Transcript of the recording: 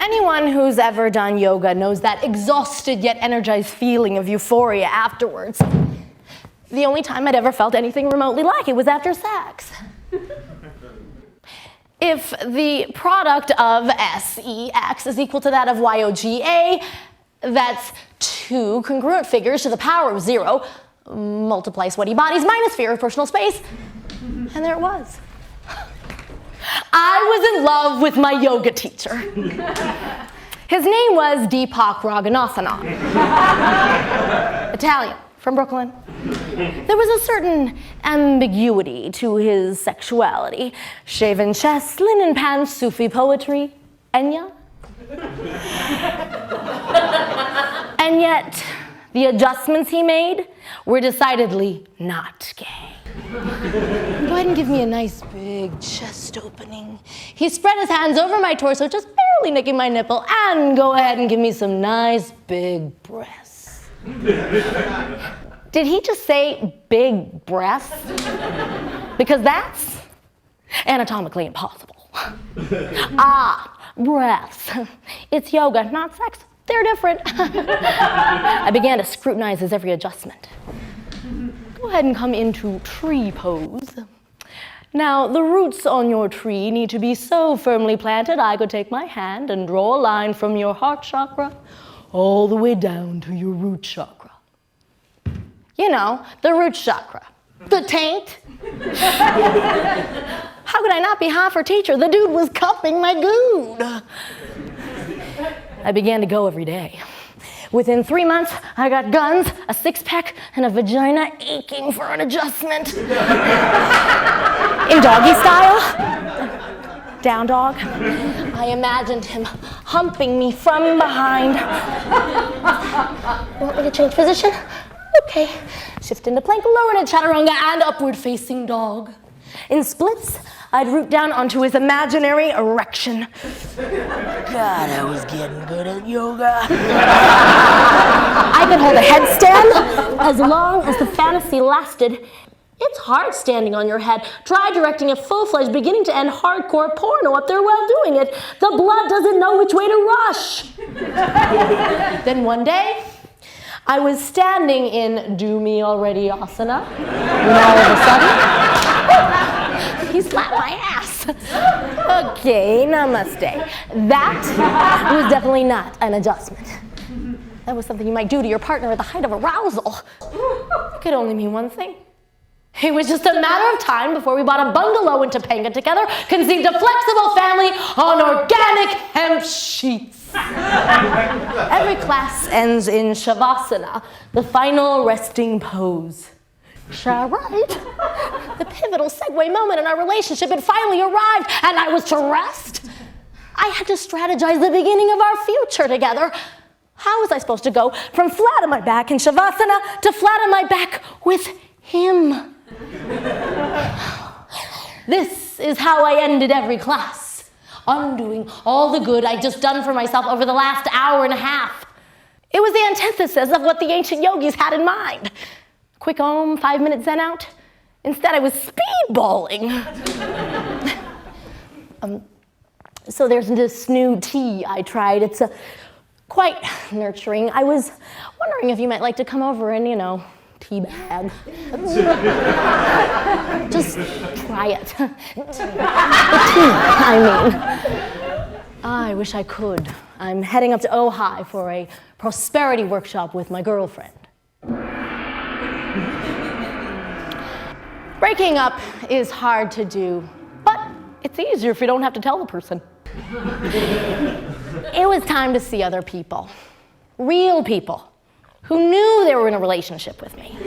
Anyone who's ever done yoga knows that exhausted yet energized feeling of euphoria afterwards. The only time I'd ever felt anything remotely like it was after sex. If the product of SEX is equal to that of YOGA, that's two congruent figures to the power of 0, multiply sweaty bodies minus fear of personal space, and there it was. I was in love with my yoga teacher. His name was Deepak Raghunathan. Italian, from Brooklyn. There was a certain ambiguity to his sexuality. Shaven chest, linen pants, Sufi poetry, Enya. And yet, the adjustments he made were decidedly not gay. Go ahead and give me a nice big chest opening. He spread his hands over my torso, just barely nicking my nipple, and go ahead and give me some nice big breasts. Did he just say big breasts? Because that's anatomically impossible. Breaths. It's yoga, not sex. They're different. I began to scrutinize his every adjustment. Go ahead and come into tree pose. Now, the roots on your tree need to be so firmly planted I could take my hand and draw a line from your heart chakra all the way down to your root chakra. You know, the root chakra. The taint. How could I not be half her teacher? The dude was cupping my good. I began to go every day. Within 3 months, I got guns, a six-pack, and a vagina aching for an adjustment. In doggy style, down dog, I imagined him humping me from behind. Want me to change position? Okay. Shift into plank, lower into chaturanga, and upward facing dog. In splits, I'd root down onto his imaginary erection. God, I was getting good at yoga. I could hold a headstand as long as the fantasy lasted. It's hard standing on your head. Try directing a full-fledged, beginning-to-end hardcore porno up there while doing it. The blood doesn't know which way to rush. Then one day, I was standing in Do Me Already asana, and all of a sudden, he slapped my ass. Okay, namaste. That was definitely not an adjustment. That was something you might do to your partner at the height of arousal. It could only mean one thing. It was just a matter of time before we bought a bungalow in Topanga together, conceived a flexible family on organic hemp sheets. Every class ends in Shavasana, the final resting pose. Right? The pivotal segue moment in our relationship had finally arrived, and I was to rest. I had to strategize the beginning of our future together. How was I supposed to go from flat on my back in Shavasana to flat on my back with him? This is how I ended every class, undoing all the good I'd just done for myself over the last hour and a half. It was the antithesis of what the ancient yogis had in mind. Quick Om, 5-minute Zen out. Instead, I was speedballing. So there's this new tea I tried. It's quite nurturing. I was wondering if you might like to come over and, tea bag. Just try it. The tea, I mean. I wish I could. I'm heading up to Ojai for a prosperity workshop with my girlfriend. Breaking up is hard to do, but it's easier if you don't have to tell the person. It was time to see other people, real people, who knew they were in a relationship with me.